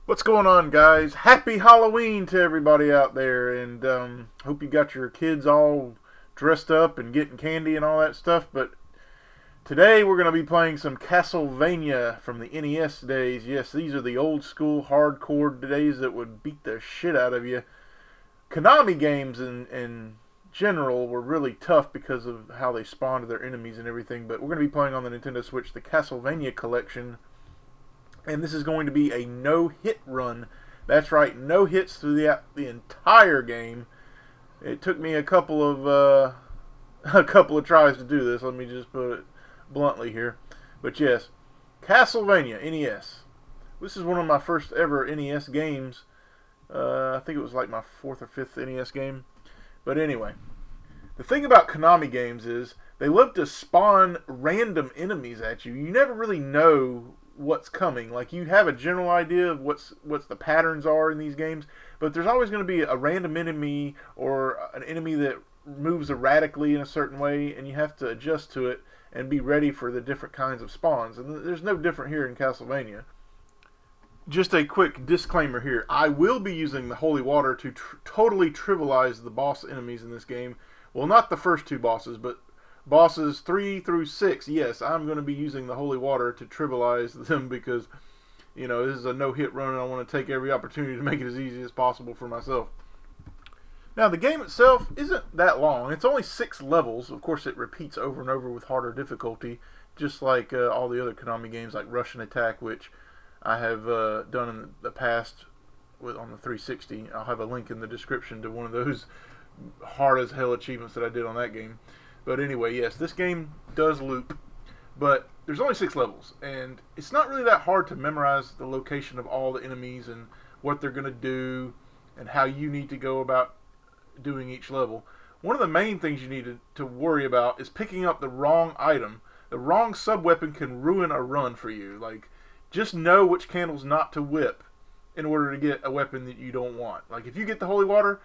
What's going on, guys? Happy Halloween to everybody out there, and hope you got your kids all dressed up and getting candy and all that stuff. But today we're going to be playing some Castlevania from the NES days. Yes, these are the old school hardcore days that would beat the shit out of you. Konami games in general were really tough because of how they spawned their enemies and everything. But we're going to be playing on the Nintendo Switch the Castlevania collection. And this is going to be a no-hit run. That's right, no hits through the entire game. It took me a couple of tries to do this. Let me just put it bluntly here. But yes, Castlevania NES. This is one of my first ever NES games. I think it was like my 4th or 5th NES game. But anyway, the thing about Konami games is they love to spawn random enemies at you. You never really know what's coming. Like, you have a general idea of what's the patterns are in these games, but there's always going to be a random enemy or an enemy that moves erratically in a certain way, and you have to adjust to it and be ready for the different kinds of spawns. And there's no different here in Castlevania. Just a quick disclaimer here. I will be using the holy water to totally trivialize the boss enemies in this game. Well, not the first two bosses, but bosses 3 through 6, yes, I'm going to be using the holy water to trivialize them because, you know, this is a no-hit run and I want to take every opportunity to make it as easy as possible for myself. Now, the game itself isn't that long. It's only 6 levels. Of course, it repeats over and over with harder difficulty, just like all the other Konami games like Russian Attack, which I have done in the past on the 360. I'll have a link in the description to one of those hard-as-hell achievements that I did on that game. But anyway, yes, this game does loop, but there's only 6 levels, and it's not really that hard to memorize the location of all the enemies and what they're going to do and how you need to go about doing each level. One of the main things you need to worry about is picking up the wrong item. The wrong sub-weapon can ruin a run for you. Like, just know which candles not to whip in order to get a weapon that you don't want. Like, if you get the holy water,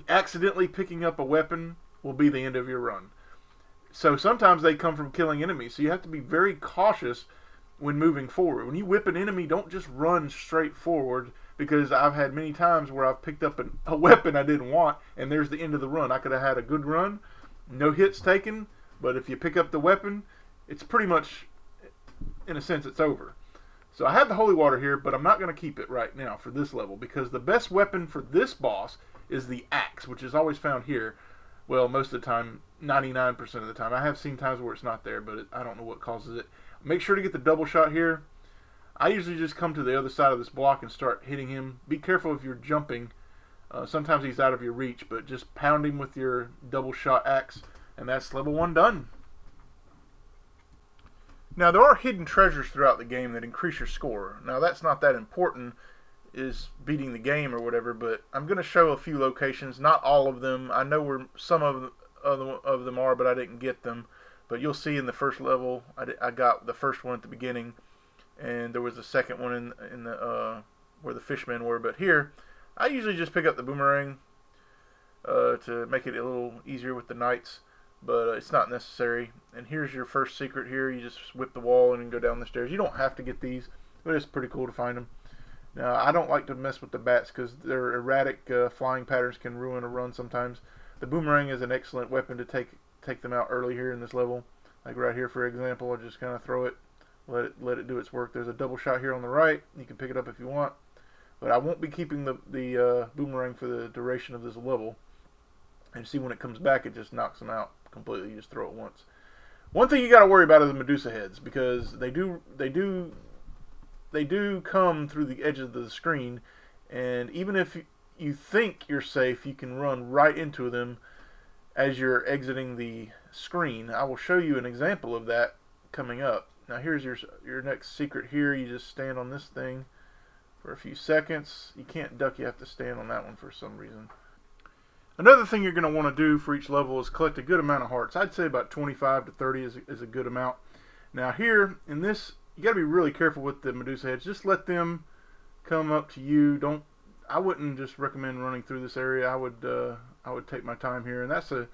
accidentally picking up a weapon will be the end of your run. So sometimes they come from killing enemies, so you have to be very cautious when moving forward. When you whip an enemy, don't just run straight forward, because I've had many times where I've picked up a weapon I didn't want, and there's the end of the run. I could have had a good run, no hits taken, but if you pick up the weapon, it's pretty much, in a sense, it's over. So I have the holy water here, but I'm not going to keep it right now for this level, because the best weapon for this boss is the axe, which is always found here. Well, most of the time, 99% of the time. I have seen times where it's not there, but I don't know what causes it. Make sure to get the double shot here. I usually just come to the other side of this block and start hitting him. Be careful if you're jumping. Sometimes he's out of your reach, but just pound him with your double shot axe, and that's level 1 done. Now, there are hidden treasures throughout the game that increase your score. Now, that's not that important, is beating the game or whatever, but I'm going to show a few locations, not all of them. I know where some of them are, but I didn't get them. But you'll see in the first level, I got the first one at the beginning, and there was a second one in the where the fishmen were. But here, I usually just pick up the boomerang to make it a little easier with the knights, but it's not necessary. And here's your first secret here. You just whip the wall and go down the stairs. You don't have to get these, but it's pretty cool to find them. Now, I don't like to mess with the bats because their erratic flying patterns can ruin a run sometimes. The boomerang is an excellent weapon to take them out early here in this level. Like right here, for example, I'll just kind of throw it, let it do its work. There's a double shot here on the right. You can pick it up if you want. But I won't be keeping the boomerang for the duration of this level. And see, when it comes back, it just knocks them out completely. You just throw it once. One thing you got to worry about is the Medusa heads, because they do come through the edges of the screen, and even if you think you're safe, you can run right into them as you're exiting the screen. I will show you an example of that coming up. Now, here's your next secret here. You just stand on this thing for a few seconds. You can't duck, you have to stand on that one for some reason. Another thing you're going to want to do for each level is collect a good amount of hearts. I'd say about 25 to 30 is a good amount. Now, here in this, you got to be really careful with the Medusa heads. Just let them come up to you. I wouldn't just recommend running through this area. I would take my time here, and that's a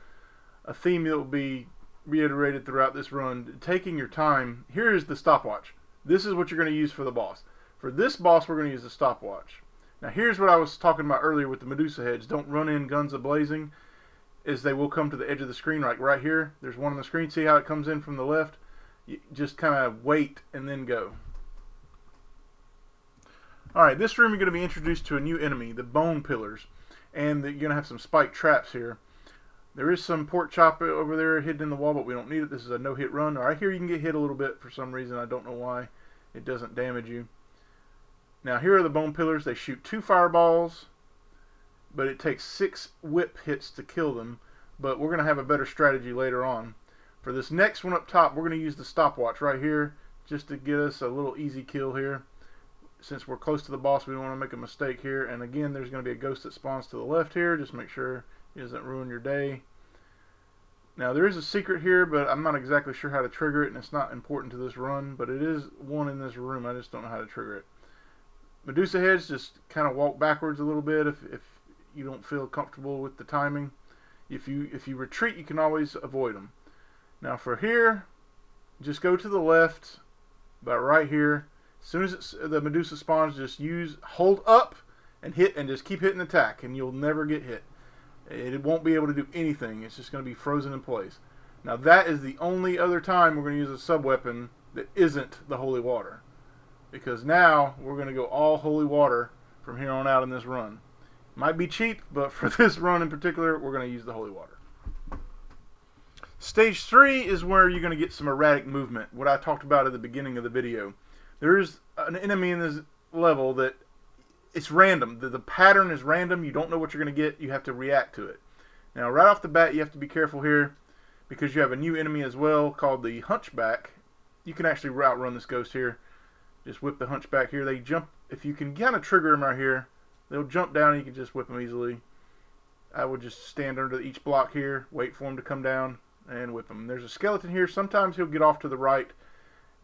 theme that will be reiterated throughout this run. Taking your time. Here is the stopwatch. This is what you're going to use for the boss. For this boss, we're going to use the stopwatch. Now here's what I was talking about earlier with the Medusa heads. Don't run in guns a-blazing, is they will come to the edge of the screen, like right here. There's one on the screen. See how it comes in from the left? You just kind of wait and then go. Alright, this room you're going to be introduced to a new enemy, the bone pillars. And you're going to have some spiked traps here. There is some pork chop over there hidden in the wall, but we don't need it. This is a no-hit run. Right here you can get hit a little bit for some reason. I don't know why. It doesn't damage you. Now here are the bone pillars. They shoot 2 fireballs, but it takes 6 whip hits to kill them. But we're going to have a better strategy later on. For this next one up top, we're going to use the stopwatch right here just to get us a little easy kill here. Since we're close to the boss, we don't want to make a mistake here. And again, there's going to be a ghost that spawns to the left here. Just make sure it doesn't ruin your day. Now there is a secret here, but I'm not exactly sure how to trigger it, and it's not important to this run, but it is one in this room. I just don't know how to trigger it. Medusa heads, just kind of walk backwards a little bit if you don't feel comfortable with the timing. If you retreat, you can always avoid them. Now for here, just go to the left, about right here. As soon as the Medusa spawns, just hold up and hit, and just keep hitting attack, and you'll never get hit. It won't be able to do anything. It's just going to be frozen in place. Now that is the only other time we're going to use a sub-weapon that isn't the holy water. Because now we're going to go all holy water from here on out in this run. Might be cheap, but for this run in particular, we're going to use the holy water. Stage 3 is where you're going to get some erratic movement, what I talked about at the beginning of the video. There's an enemy in this level that it's random. The pattern is random. You don't know what you're going to get. You have to react to it. Now, right off the bat, you have to be careful here because you have a new enemy as well called the Hunchback. You can actually outrun this ghost here. Just whip the Hunchback here. They jump. If you can kind of trigger them right here, they'll jump down and you can just whip them easily. I would just stand under each block here, wait for him to come down, and whip him. There's a skeleton here. Sometimes he'll get off to the right,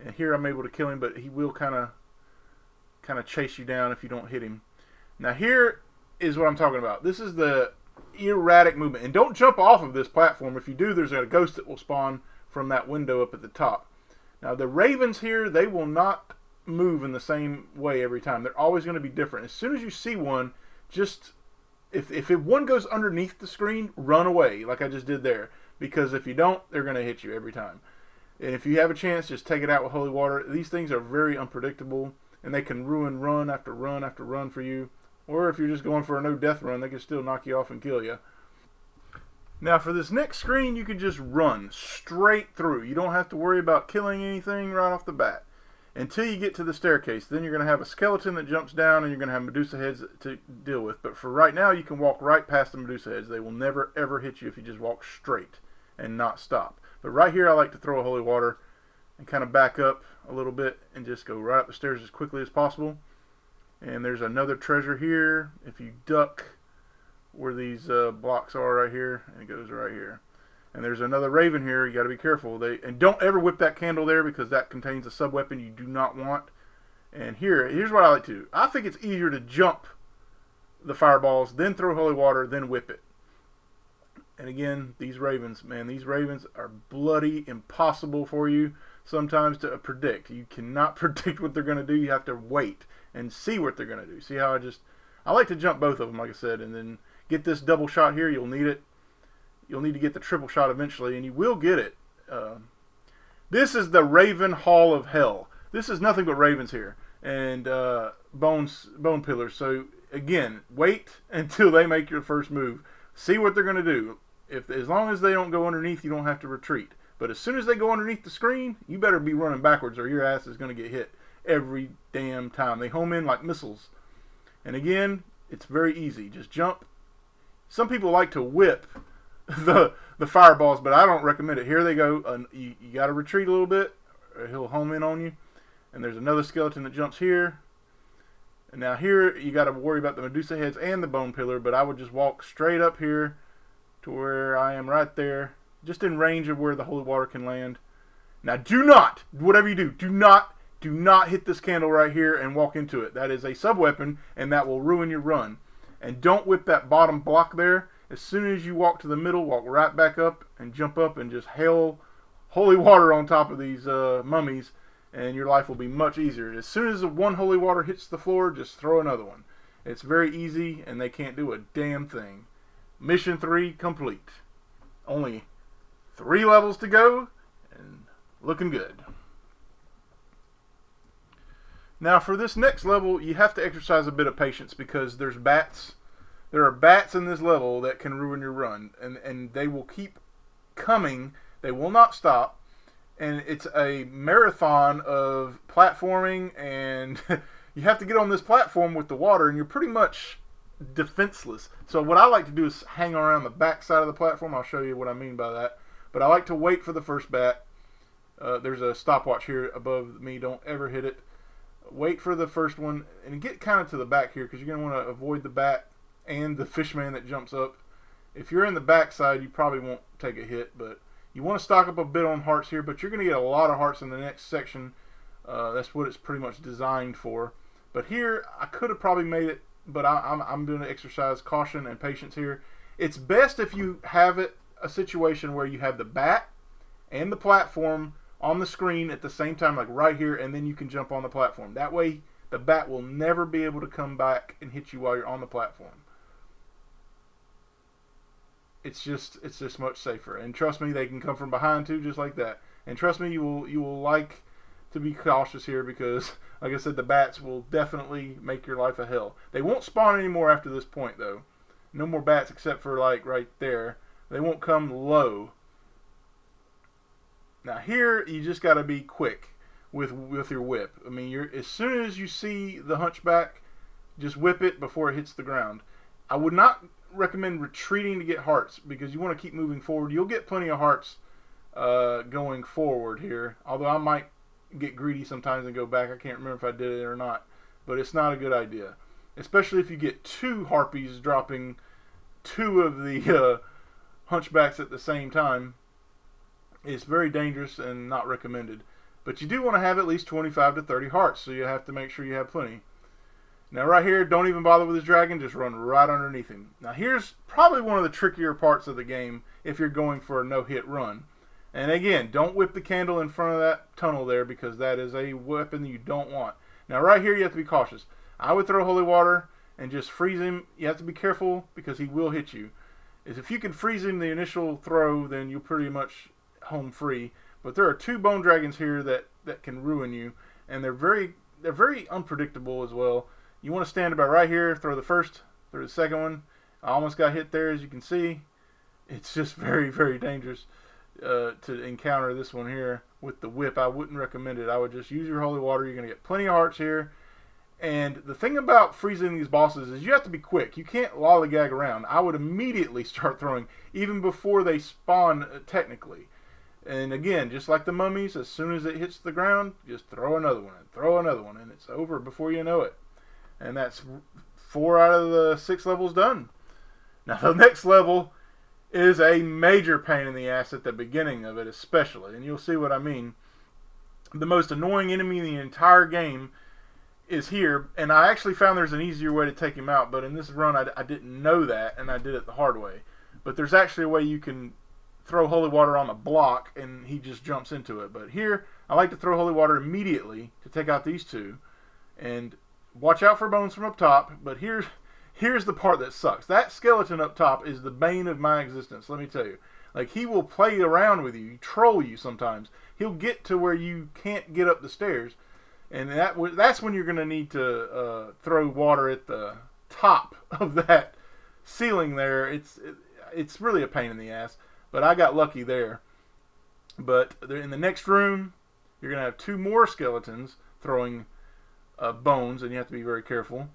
and here I'm able to kill him, but he will kind of chase you down if you don't hit him. Now here is what I'm talking about. This is the erratic movement. And don't jump off of this platform. If you do, there's a ghost that will spawn from that window up at the top. Now the ravens here, they will not move in the same way every time. They're always going to be different. As soon as you see one, just if one goes underneath the screen, run away like I just did there. Because if you don't, they're going to hit you every time. And if you have a chance, just take it out with holy water. These things are very unpredictable, and they can ruin run after run after run for you. Or if you're just going for a no-death run, they can still knock you off and kill you. Now for this next screen, you can just run straight through. You don't have to worry about killing anything right off the bat. Until you get to the staircase. Then you're going to have a skeleton that jumps down, and you're going to have Medusa heads to deal with. But for right now, you can walk right past the Medusa heads. They will never, ever hit you if you just walk straight and not stop. But right here, I like to throw a holy water and kind of back up a little bit and just go right up the stairs as quickly as possible. And there's another treasure here. If you duck where these blocks are right here, and it goes right here. And there's another raven here. You got to be careful. And don't ever whip that candle there because that contains a sub-weapon you do not want. And here's what I like to do. I think it's easier to jump the fireballs, then throw holy water, then whip it. And again, these ravens, man, these ravens are bloody impossible for you sometimes to predict. You cannot predict what they're going to do. You have to wait and see what they're going to do. See how I like to jump both of them, like I said, and then get this double shot here. You'll need it. You'll need to get the triple shot eventually, and you will get it. This is the Raven Hall of Hell. This is nothing but ravens here and bone pillars. So again, wait until they make your first move. See what they're going to do. As long as they don't go underneath, you don't have to retreat. But as soon as they go underneath the screen, you better be running backwards or your ass is going to get hit every damn time. They home in like missiles. And again, it's very easy. Just jump. Some people like to whip the fireballs, but I don't recommend it. Here they go. You got to retreat a little bit or he'll home in on you. And there's another skeleton that jumps here. And now here you got to worry about the Medusa heads and the bone pillar, but I would just walk straight up here to where I am right there, just in range of where the holy water can land. Now do not, whatever you do not hit this candle right here and walk into it. That is a sub-weapon, and that will ruin your run. And don't whip that bottom block there. As soon as you walk to the middle, walk right back up and jump up and just hail holy water on top of these mummies and your life will be much easier. As soon as the one holy water hits the floor, just throw another one. It's very easy, and they can't do a damn thing. Mission 3 complete. Only 3 levels to go, and looking good. Now for this next level, you have to exercise a bit of patience because there's bats. There are bats in this level that can ruin your run, and they will keep coming. They will not stop, and it's a marathon of platforming, and you have to get on this platform with the water, and you're pretty much defenseless. So what I like to do is hang around the back side of the platform. I'll show you what I mean by that. But I like to wait for the first bat. There's a stopwatch here above me. Don't ever hit it. Wait for the first one and get kind of to the back here because you're going to want to avoid the bat and the fishman that jumps up. If you're in the back side, you probably won't take a hit, but you want to stock up a bit on hearts here, but you're going to get a lot of hearts in the next section. That's what it's pretty much designed for. But here, I could have probably made it, but I'm going to exercise caution and patience here. It's best if you have a situation where you have the bat and the platform on the screen at the same time, like right here, and then you can jump on the platform. That way, the bat will never be able to come back and hit you while you're on the platform. It's just much safer. And trust me, they can come from behind too, just like that. And trust me, you will like to be cautious here because, like I said, the bats will definitely make your life a hell. They won't spawn anymore after this point, though. No more bats except for like right there. They won't come low. Now here, you just got to be quick with your whip. I mean, as soon as you see the hunchback, just whip it before it hits the ground. I would not recommend retreating to get hearts because you want to keep moving forward. You'll get plenty of hearts going forward here. Although I might get greedy sometimes and go back. I can't remember if I did it or not. But it's not a good idea. Especially if you get 2 harpies dropping 2 of the hunchbacks at the same time. It's very dangerous and not recommended. But you do want to have at least 25 to 30 hearts, so you have to make sure you have plenty. Now right here, don't even bother with this dragon, just run right underneath him. Now here's probably one of the trickier parts of the game if you're going for a no-hit run. And again, don't whip the candle in front of that tunnel there because that is a weapon you don't want. Now right here, you have to be cautious. I would throw holy water and just freeze him. You have to be careful because he will hit you. If you can freeze him the initial throw, then you're pretty much home free. But there are 2 bone dragons here that can ruin you, and they're very unpredictable as well. You want to stand about right here, throw the first, throw the second one. I almost got hit there, as you can see. It's just very, very dangerous to encounter this one here with the whip. I wouldn't recommend it. I would just use your holy water. You're going to get plenty of hearts here. And the thing about freezing these bosses is you have to be quick. You can't lollygag around. I would immediately start throwing, even before they spawn technically. And again, just like the mummies, as soon as it hits the ground, just throw another one and throw another one, and it's over before you know it. And that's 4 out of the 6 levels done. Now the next level is a major pain in the ass at the beginning of it especially, and you'll see what I mean. The most annoying enemy in the entire game is here, and I actually found there's an easier way to take him out, but in this run I didn't know that, and I did it the hard way. But there's actually a way you can throw holy water on a block and he just jumps into it. But here, I like to throw holy water immediately to take out these 2. And watch out for bones from up top, but here's the part that sucks. That skeleton up top is the bane of my existence, let me tell you. Like, he will play around with you, troll you sometimes. He'll get to where you can't get up the stairs, and that's when you're going to need to throw water at the top of that ceiling there. It's really a pain in the ass, but I got lucky there. But in the next room, you're going to have 2 more skeletons throwing bones, and you have to be very careful.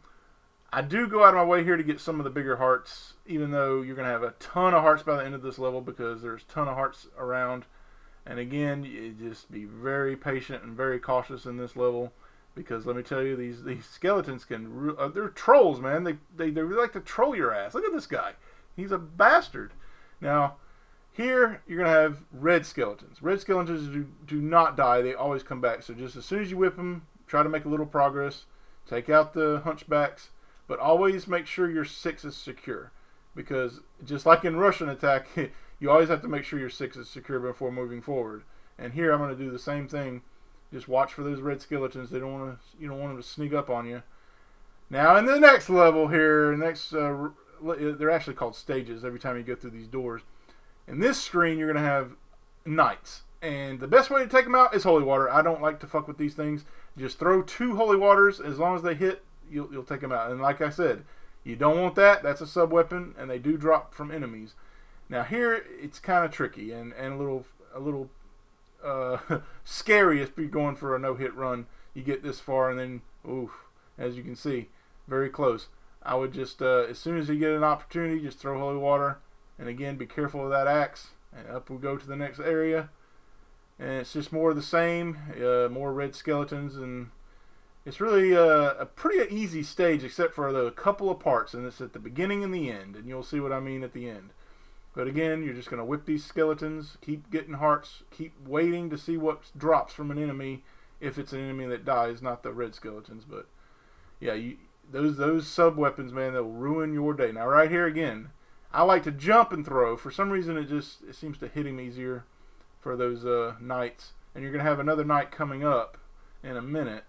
I do go out of my way here to get some of the bigger hearts, even though you're going to have a ton of hearts by the end of this level because there's a ton of hearts around. And again, you just be very patient and very cautious in this level because let me tell you, these skeletons they're trolls, man. They really like to troll your ass. Look at this guy. He's a bastard. Now, here you're going to have red skeletons. Red skeletons do not die. They always come back. So just as soon as you whip them, try to make a little progress. Take out the hunchbacks. But always make sure your 6 is secure. Because just like in Russian attack, you always have to make sure your 6 is secure before moving forward. And here I'm going to do the same thing. Just watch for those red skeletons. You don't want them to sneak up on you. Now in the next level here, they're actually called stages every time you go through these doors. In this screen, you're going to have knights. And the best way to take them out is holy water. I don't like to fuck with these things. Just throw 2 holy waters. As long as they hit, you'll take them out. And like I said, you don't want that. That's a sub-weapon, and they do drop from enemies. Now here, it's kind of tricky and a little scary if you're going for a no-hit run. You get this far, and then, oof, as you can see, very close. I would just, as soon as you get an opportunity, just throw holy water. And again, be careful of that axe. And up we go to the next area. And it's just more of the same, more red skeletons, and it's really a pretty easy stage except for the couple of parts, and it's at the beginning and the end, and you'll see what I mean at the end. But again, you're just going to whip these skeletons, keep getting hearts, keep waiting to see what drops from an enemy, if it's an enemy that dies, not the red skeletons. But yeah, those sub-weapons, man, that will ruin your day. Now right here again, I like to jump and throw. For some reason it seems to hit him easier for those knights. And you're going to have another knight coming up in a minute.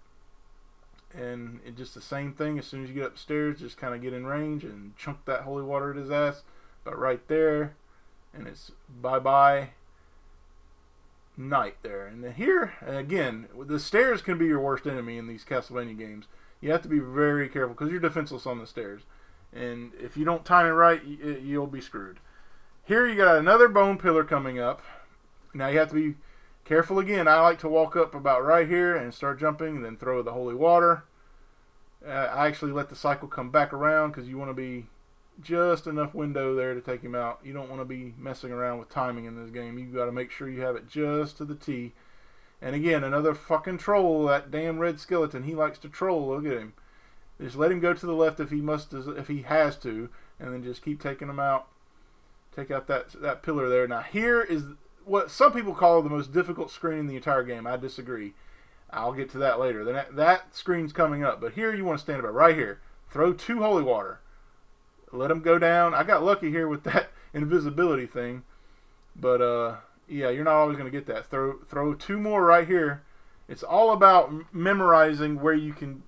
And it's just the same thing. As soon as you get upstairs, just kind of get in range and chunk that holy water at his ass. But right there, and it's bye-bye knight there. And then here, again, the stairs can be your worst enemy in these Castlevania games. You have to be very careful because you're defenseless on the stairs. And if you don't time it right, you'll be screwed. Here you got another bone pillar coming up. Now you have to be careful again. I like to walk up about right here and start jumping and then throw the holy water. I actually let the cycle come back around because you want to be just enough window there to take him out. You don't want to be messing around with timing in this game. You got to make sure you have it just to the T. And again, another fucking troll, that damn red skeleton. He likes to troll. Look at him. Just let him go to the left if he has to, and then just keep taking him out. Take out that pillar there. Now here is what some people call the most difficult screen in the entire game. I disagree. I'll get to that later. Then that screen's coming up, but here you want to stand about right here. Throw 2 holy water. Let him go down. I got lucky here with that invisibility thing, but yeah, you're not always going to get that. Throw 2 more right here. It's all about memorizing where you can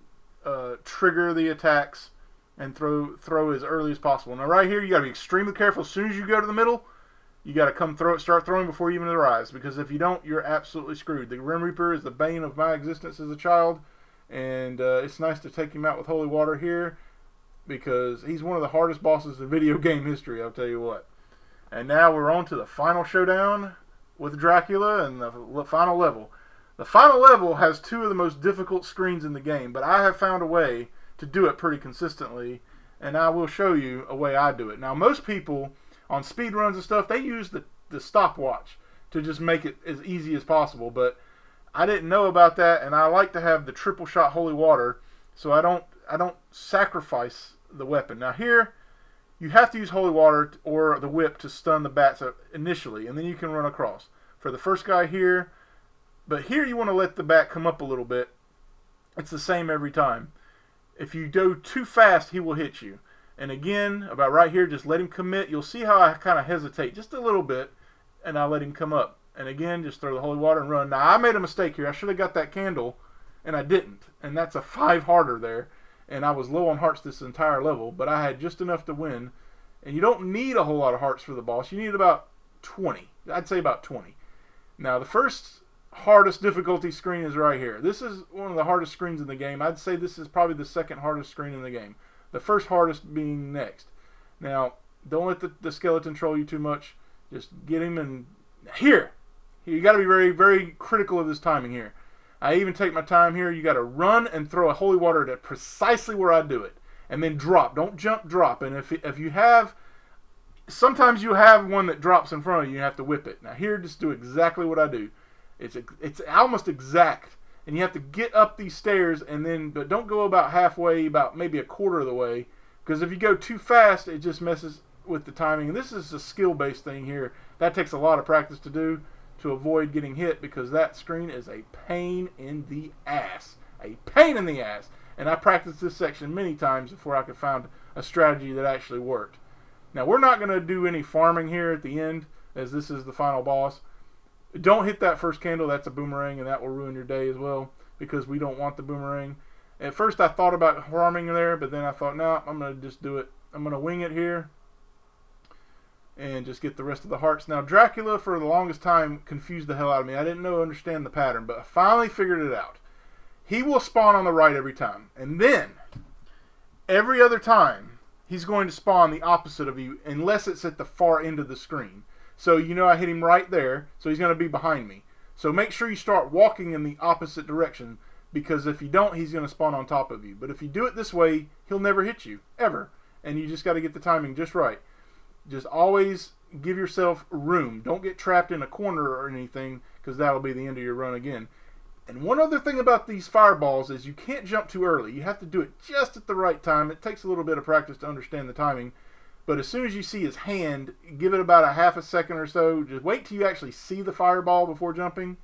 trigger the attacks and throw as early as possible. Now right here, you got to be extremely careful. As soon as you go to the middle, you got to start throwing before you even arrive, because if you don't, you're absolutely screwed. The Grim Reaper is the bane of my existence as a child, and it's nice to take him out with holy water here, because he's one of the hardest bosses in video game history, I'll tell you what. And now we're on to the final showdown with Dracula and the final level. The final level has 2 of the most difficult screens in the game, but I have found a way to do it pretty consistently, and I will show you a way I do it. Now, most people on speed runs and stuff, they use the stopwatch to just make it as easy as possible, but I didn't know about that, and I like to have the triple shot holy water, so I don't sacrifice the weapon. Now here, you have to use holy water or the whip to stun the bats initially, and then you can run across. For the first guy here, but here you want to let the bat come up a little bit. It's the same every time. If you go too fast, he will hit you. And again, about right here, just let him commit. You'll see how I kind of hesitate just a little bit, and I let him come up. And again, just throw the holy water and run. Now, I made a mistake here. I should have got that candle, and I didn't. And that's a 5 harder there. And I was low on hearts this entire level, but I had just enough to win. And you don't need a whole lot of hearts for the boss. You need about 20. I'd say about 20. Now, the first hardest difficulty screen is right here. This is one of the hardest screens in the game. I'd say this is probably the second hardest screen in the game. The first hardest being next. Now, don't let the skeleton troll you too much. Just get him and... Here! You got to be very, very critical of this timing here. I even take my time here. You got to run and throw a holy water at precisely where I do it. And then drop. Don't jump, drop. And if you have... Sometimes you have one that drops in front of you. You have to whip it. Now here, just do exactly what I do. It's almost exact. And you have to get up these stairs, and then, but don't go about halfway, about maybe a quarter of the way, because if you go too fast, it just messes with the timing. And this is a skill-based thing here. That takes a lot of practice to do to avoid getting hit, because that screen is a pain in the ass. A pain in the ass. And I practiced this section many times before I could find a strategy that actually worked. Now, we're not going to do any farming here at the end, as this is the final boss. Don't hit that first candle. That's a boomerang, and that will ruin your day as well, because we don't want the boomerang. At first, I thought about harming there, but then I thought, no, I'm going to just do it. I'm going to wing it here and just get the rest of the hearts. Now, Dracula, for the longest time, confused the hell out of me. I didn't understand the pattern, but I finally figured it out. He will spawn on the right every time. And then, every other time, he's going to spawn the opposite of you, unless it's at the far end of the screen. So, I hit him right there, so he's going to be behind me. So make sure you start walking in the opposite direction, because if you don't, he's going to spawn on top of you. But if you do it this way, he'll never hit you, ever. And you just got to get the timing just right. Just always give yourself room. Don't get trapped in a corner or anything, because that'll be the end of your run again. And one other thing about these fireballs is you can't jump too early. You have to do it just at the right time. It takes a little bit of practice to understand the timing. But as soon as you see his hand, give it about a half a second or so. Just wait till you actually see the fireball before jumping.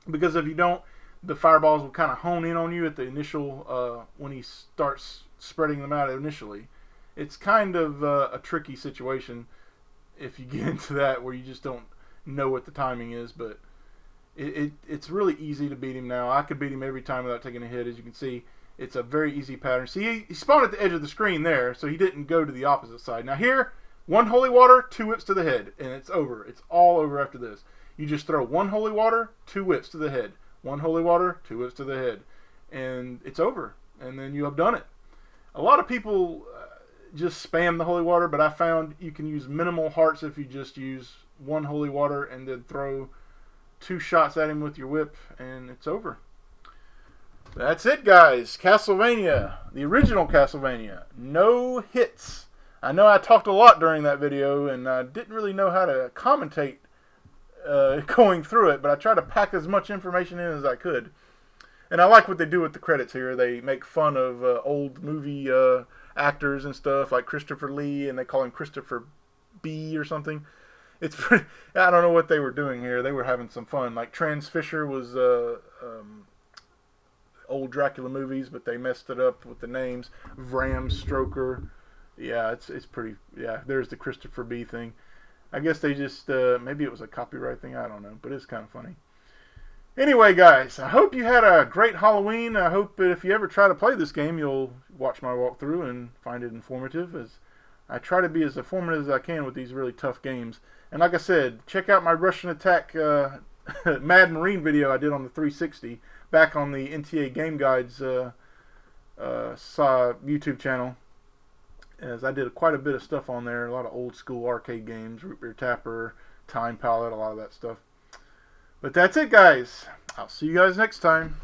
Because if you don't, the fireballs will kind of hone in on you at the initial, when he starts spreading them out initially. It's kind of a tricky situation if you get into that where you just don't know what the timing is. But it's really easy to beat him now. I could beat him every time without taking a hit, as you can see. It's a very easy pattern. See, he spawned at the edge of the screen there, so he didn't go to the opposite side. Now here, 1 holy water, 2 whips to the head, and it's over. It's all over after this. You just throw 1 holy water, 2 whips to the head. 1 holy water, 2 whips to the head. And it's over. And then you have done it. A lot of people just spam the holy water, but I found you can use minimal hearts if you just use 1 holy water and then throw 2 shots at him with your whip, and it's over. That's it, guys. Castlevania, the original Castlevania, no hits. I know I talked a lot during that video, and I didn't really know how to commentate going through it, but I tried to pack as much information in as I could. And I like what they do with the credits here. They make fun of old movie actors and stuff, like Christopher Lee, and they call him Christopher B or something. It's pretty, I don't know what they were doing here. They were having some fun. Like Trans Fisher was old Dracula movies, but they messed it up with the names. Bram Stoker. Yeah, it's pretty. Yeah, there's the Christopher B thing. I guess they just maybe it was a copyright thing. I don't know, but it's kind of funny. Anyway, guys, I hope you had a great Halloween. I hope if you ever try to play this game, you'll watch my walkthrough and find it informative. As I try to be as informative as I can with these really tough games. And like I said, check out my Russian Attack Mad Marine video I did on the 360 back on the NTA Game Guides YouTube channel. As I did quite a bit of stuff on there, a lot of old school arcade games, Root Beer Tapper, Time Palette, a lot of that stuff. But that's it, guys. I'll see you guys next time.